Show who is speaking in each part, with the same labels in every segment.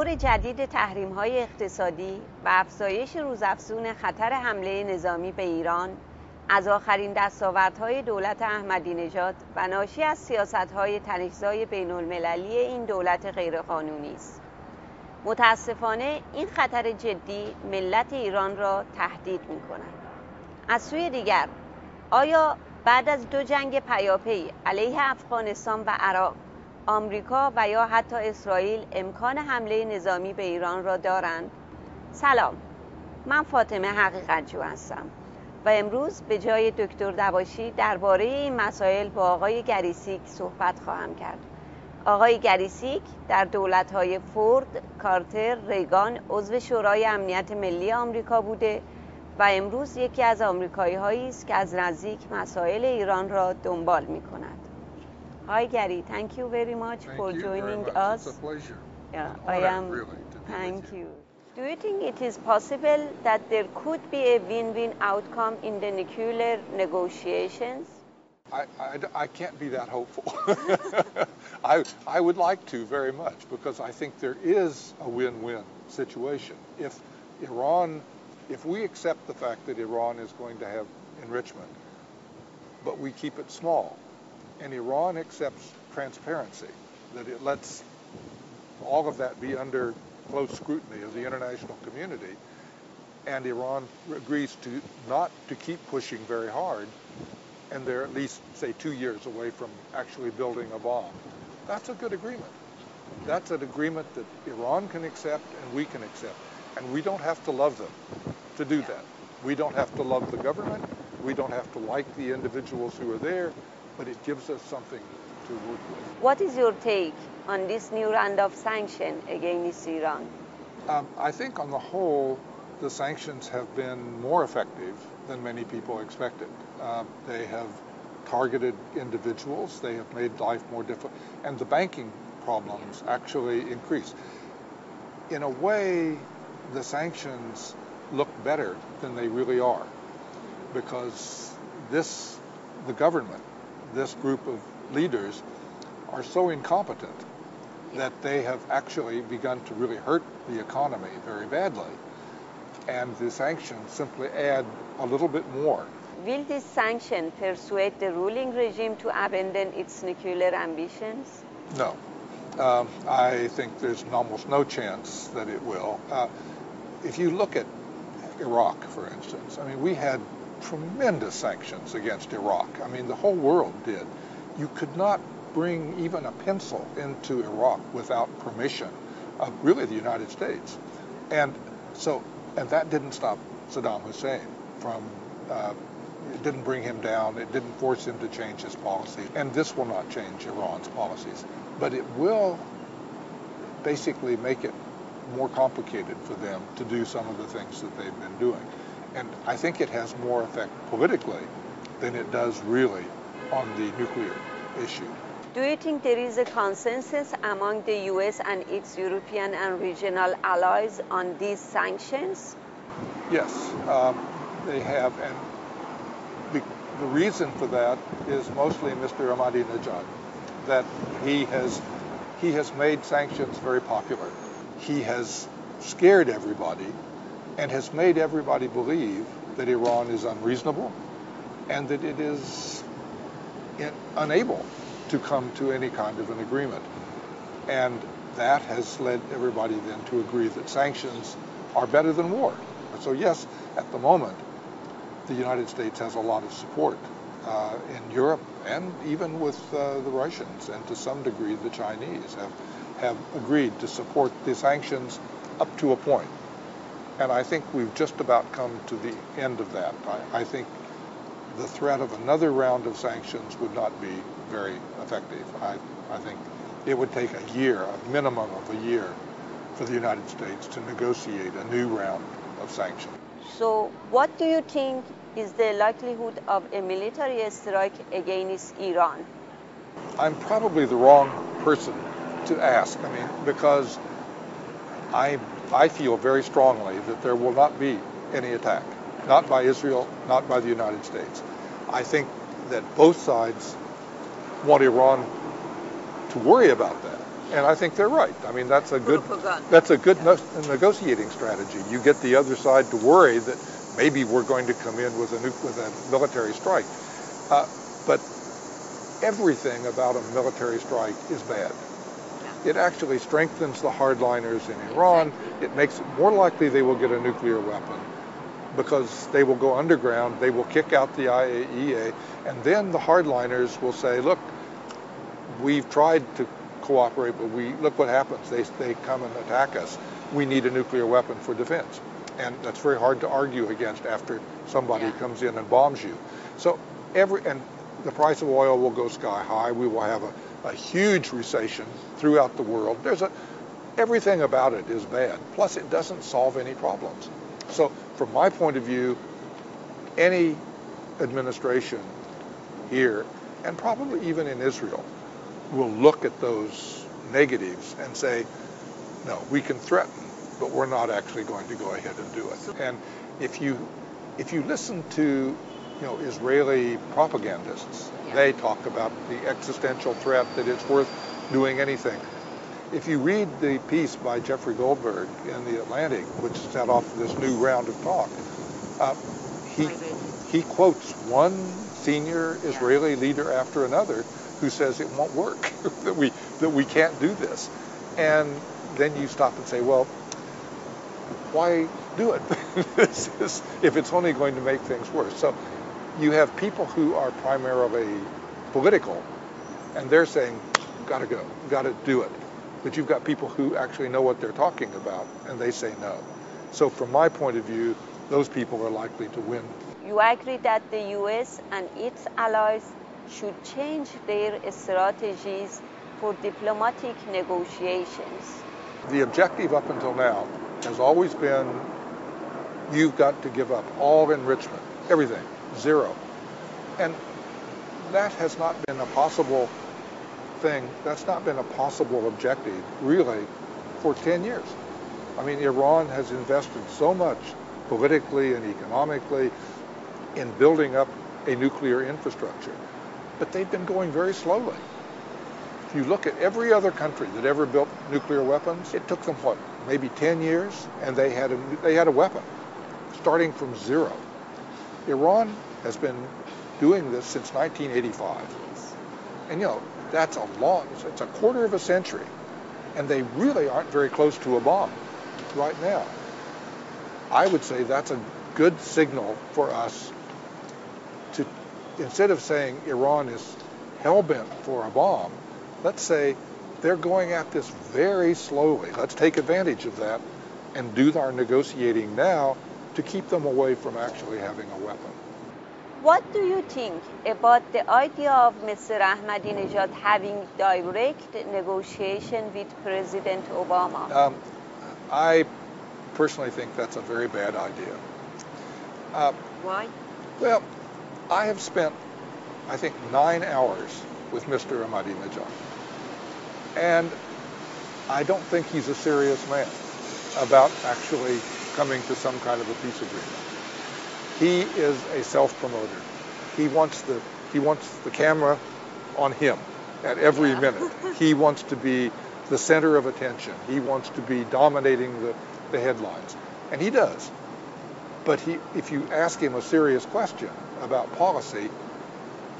Speaker 1: دور جدید تحریم‌های اقتصادی و افزایش روزافزون خطر حمله نظامی به ایران از آخرین دستاوردهای دولت احمدی نژاد و ناشی از سیاست‌های تنش‌زای بین‌المللی این دولت غیرقانونی است. متاسفانه این خطر جدی ملت ایران را تهدید می‌کند. از سوی دیگر، آیا بعد از 2 جنگ پیاپی علیه افغانستان و عراق، آمریکا و یا حتی اسرائیل امکان حمله نظامی به ایران را دارند؟ سلام، من فاطمه حقیقت‌جو هستم و امروز به جای دکتر دباشی درباره این مسائل با آقای گریسیک صحبت خواهم کرد. آقای گریسیک در دولت‌های فورد، کارتر، ریگان عضو شورای امنیت ملی آمریکا بوده و امروز یکی از آمریکایی‌هایی است که از نزدیک مسائل ایران را دنبال می‌کند. Hi Gary, thank you very much for joining us.
Speaker 2: It's a pleasure.
Speaker 1: I am.
Speaker 2: Really, to be
Speaker 1: Thank
Speaker 2: with
Speaker 1: you. Do you think it is possible that there could be a win-win outcome in the nuclear negotiations?
Speaker 2: I can't be that hopeful. I would like to very much because I think there is a win-win situation. If we accept the fact that Iran is going to have enrichment, but we keep it small, and Iran accepts transparency, that it lets all of that be under close scrutiny of the international community, and Iran agrees to not to keep pushing very hard, and they're at least, say, 2 years away from actually building a bomb. That's a good agreement. That's an agreement that Iran can accept and we can accept, and we don't have to love them to do that. We don't have to love the government. We don't have to like the individuals who are there, but it gives us something to work with.
Speaker 1: What is your take on this new round of sanction against Iran?
Speaker 2: I think on the whole, the sanctions have been more effective than many people expected. They have targeted individuals. They have made life more difficult. And the banking problems actually increased. In a way, the sanctions look better than they really are because the government, this group of leaders are so incompetent that they have actually begun to really hurt the economy very badly. And the sanctions simply add a little bit more.
Speaker 1: Will this sanction persuade the ruling regime to abandon its nuclear ambitions?
Speaker 2: No. I think there's almost no chance that it will. If you look at Iraq, for instance, I mean, we had tremendous sanctions against Iraq. I mean, the whole world did. You could not bring even a pencil into Iraq without permission of really the United States. And that didn't stop Saddam Hussein from, it didn't bring him down, it didn't force him to change his policy, and this will not change Iran's policies. But it will basically make it more complicated for them to do some of the things that they've been doing. And I think it has more effect politically than it does really on the nuclear issue.
Speaker 1: Do you think there is a consensus among the U.S. and its European and regional allies on these sanctions?
Speaker 2: Yes, they have, and the reason for that is mostly Mr. Ahmadinejad, that he has made sanctions very popular. He has scared everybody and has made everybody believe that Iran is unreasonable and that it is unable to come to any kind of an agreement. And that has led everybody then to agree that sanctions are better than war. So yes, at the moment, the United States has a lot of support in Europe and even with the Russians, and to some degree the Chinese have agreed to support the sanctions up to a point. And I think we've just about come to the end of that. I think the threat of another round of sanctions would not be very effective. I think it would take a year, a minimum of a year, for the United States to negotiate a new round of sanctions.
Speaker 1: So what do you think is the likelihood of a military strike against Iran?
Speaker 2: I'm probably the wrong person to ask. I mean, because I feel very strongly that there will not be any attack, not by Israel, not by the United States. I think that both sides want Iran to worry about that. And I think they're right. I mean, that's a good negotiating strategy. You get the other side to worry that maybe we're going to come in with a military strike. But everything about a military strike is bad. It actually strengthens the hardliners in Iran. It makes it more likely they will get a nuclear weapon because they will go underground, they will kick out the IAEA, and then the hardliners will say, look, we've tried to cooperate, but look what happens. They come and attack us. We need a nuclear weapon for defense. And that's very hard to argue against after somebody comes in and bombs you. So and the price of oil will go sky high. We will have a huge recession throughout the world. Everything about it is bad. Plus, it doesn't solve any problems. So from my point of view, any administration here, and probably even in Israel, will look at those negatives and say, no, we can threaten, but we're not actually going to go ahead and do it. And if you listen to Israeli propagandists, they talk about the existential threat, that it's worth doing anything. If you read the piece by Jeffrey Goldberg in The Atlantic, which set off this new round of talk, he quotes one senior Israeli leader after another who says it won't work, that we can't do this. And then you stop and say, well, why do it? If it's only going to make things worse. So you have people who are primarily political, and they're saying, gotta go, gotta do it. But you've got people who actually know what they're talking about, and they say no. So from my point of view, those people are likely to win.
Speaker 1: You agree that the U.S. and its allies should change their strategies for diplomatic negotiations?
Speaker 2: The objective up until now has always been, you've got to give up all enrichment, everything, zero. And that has not been a possible thing, that's not been a possible objective, really, for 10 years. I mean, Iran has invested so much politically and economically in building up a nuclear infrastructure, but they've been going very slowly. If you look at every other country that ever built nuclear weapons, it took them, what, maybe 10 years, and they had a weapon, starting from zero. Iran has been doing this since 1985. And that's it's a quarter of a century. And they really aren't very close to a bomb right now. I would say that's a good signal for us to, instead of saying Iran is hell-bent for a bomb, let's say they're going at this very slowly. Let's take advantage of that and do our negotiating now to keep them away from actually having a weapon.
Speaker 1: What do you think about the idea of Mr. Ahmadinejad having direct negotiation with President Obama?
Speaker 2: I personally think that's a very bad idea.
Speaker 1: Why?
Speaker 2: Well, I have spent, I think, 9 hours with Mr. Ahmadinejad. And I don't think he's a serious man about actually coming to some kind of a peace agreement. He is a self-promoter. He wants the camera on him at every minute. He wants to be the center of attention. He wants to be dominating the headlines. And he does. But if you ask him a serious question about policy,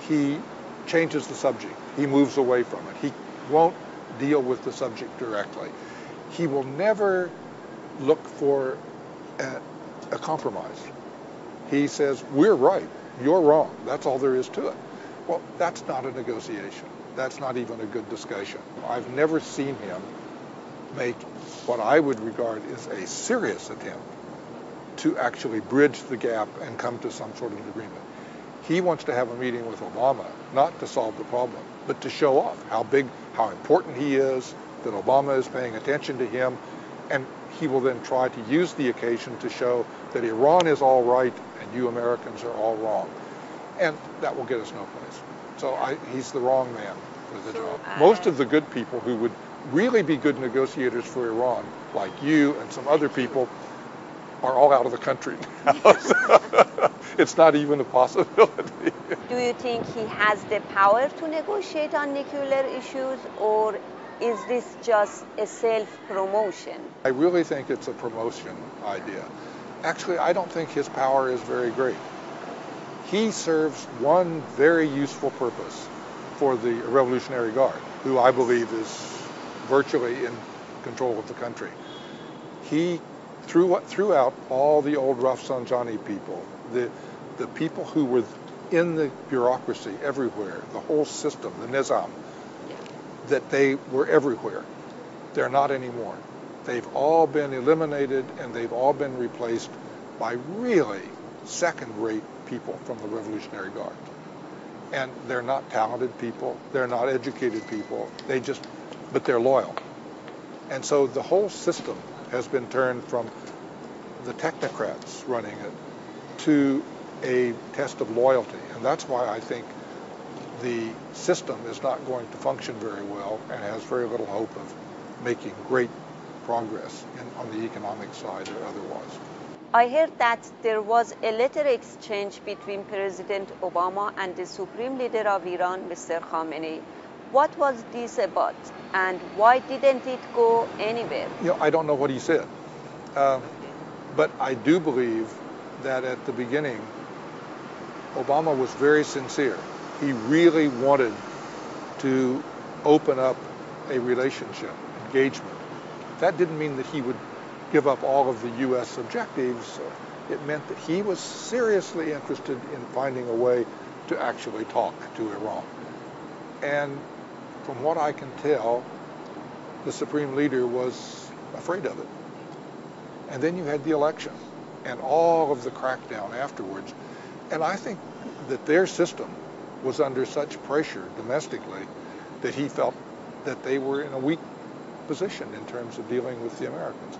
Speaker 2: he changes the subject. He moves away from it. He won't deal with the subject directly. He will never look for a compromise. He says, we're right, you're wrong. That's all there is to it. Well, that's not a negotiation. That's not even a good discussion. I've never seen him make what I would regard as a serious attempt to actually bridge the gap and come to some sort of agreement. He wants to have a meeting with Obama, not to solve the problem, but to show off how big, how important he is, that Obama is paying attention to him, and he will then try to use the occasion to show that Iran is all right and you Americans are all wrong. And that will get us no place. So he's the wrong man for the job. Most of the good people who would really be good negotiators for Iran, like you and some other people, are all out of the country now. It's not even a possibility.
Speaker 1: Do you think he has the power to negotiate on nuclear issues, or is this just a self-promotion?
Speaker 2: I really think it's a promotion idea. Actually, I don't think his power is very great. He serves one very useful purpose for the Revolutionary Guard, who I believe is virtually in control of the country. He threw out all the old Rafsanjani people, the people who were in the bureaucracy everywhere, the whole system, the Nizam, that they were everywhere. They're not anymore. They've all been eliminated, and they've all been replaced by really second-rate people from the Revolutionary Guard. And they're not talented people, they're not educated people, but they're loyal. And so the whole system has been turned from the technocrats running it to a test of loyalty. And that's why I think the system is not going to function very well and has very little hope of making great progress on the economic side or otherwise.
Speaker 1: I heard that there was a letter exchange between President Obama and the Supreme Leader of Iran, Mr. Khamenei. What was this about, and why didn't it go anywhere?
Speaker 2: I don't know what he said, but I do believe that at the beginning, Obama was very sincere. He really wanted to open up a relationship, engagement. That didn't mean that he would give up all of the U.S. objectives. It meant that he was seriously interested in finding a way to actually talk to Iran. And from what I can tell, the Supreme Leader was afraid of it. And then you had the election and all of the crackdown afterwards. And I think that their system was under such pressure domestically that he felt that they were in a weak position in terms of dealing with the Americans.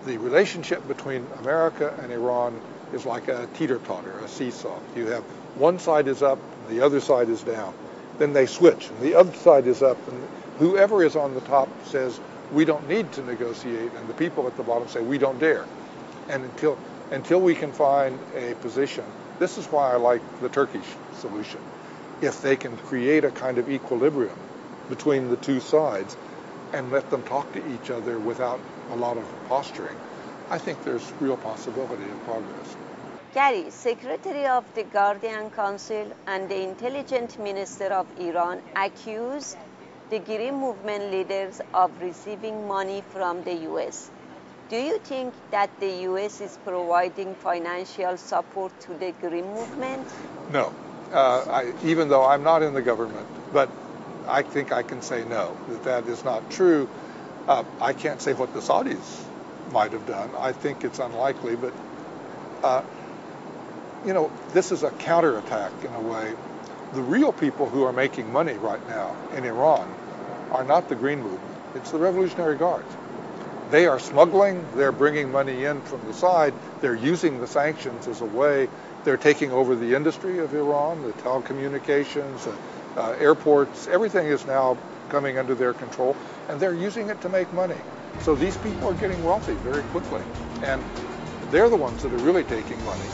Speaker 2: The relationship between America and Iran is like a teeter-totter, a seesaw. You have one side is up, the other side is down. Then they switch, and the other side is up, and whoever is on the top says, we don't need to negotiate, and the people at the bottom say, we don't dare. And until we can find a position, this is why I like the Turkish solution. If they can create a kind of equilibrium between the two sides and let them talk to each other without a lot of posturing, I think there's real possibility of progress.
Speaker 1: Gary, Secretary of the Guardian Council and the Intelligence Minister of Iran accused the Green Movement leaders of receiving money from the U.S. Do you think that the U.S. is providing financial support to the Green Movement?
Speaker 2: No, even though I'm not in the government, but I think I can say no, that is not true. I can't say what the Saudis might have done. I think it's unlikely, but this is a counterattack in a way. The real people who are making money right now in Iran are not the Green Movement. It's the Revolutionary Guards. They are smuggling, they're bringing money in from the side, they're using the sanctions as a way, they're taking over the industry of Iran, the telecommunications, airports, everything is now coming under their control, and they're using it to make money. So these people are getting wealthy very quickly, and they're the ones that are really taking money,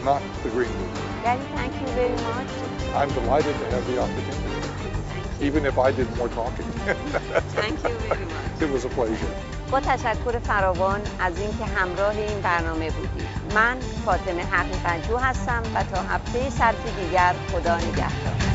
Speaker 2: not the Green Movement.
Speaker 1: Gary, thank you very much.
Speaker 2: I'm delighted to have the opportunity, even if I did more talking.
Speaker 1: Thank you very much.
Speaker 2: It was a pleasure.
Speaker 1: با تشکر فراوان از اینکه همراه این برنامه بودید. من فاطمه حقیقت‌جو هستم و تا هفته سرد دیگر خدا نگهدار.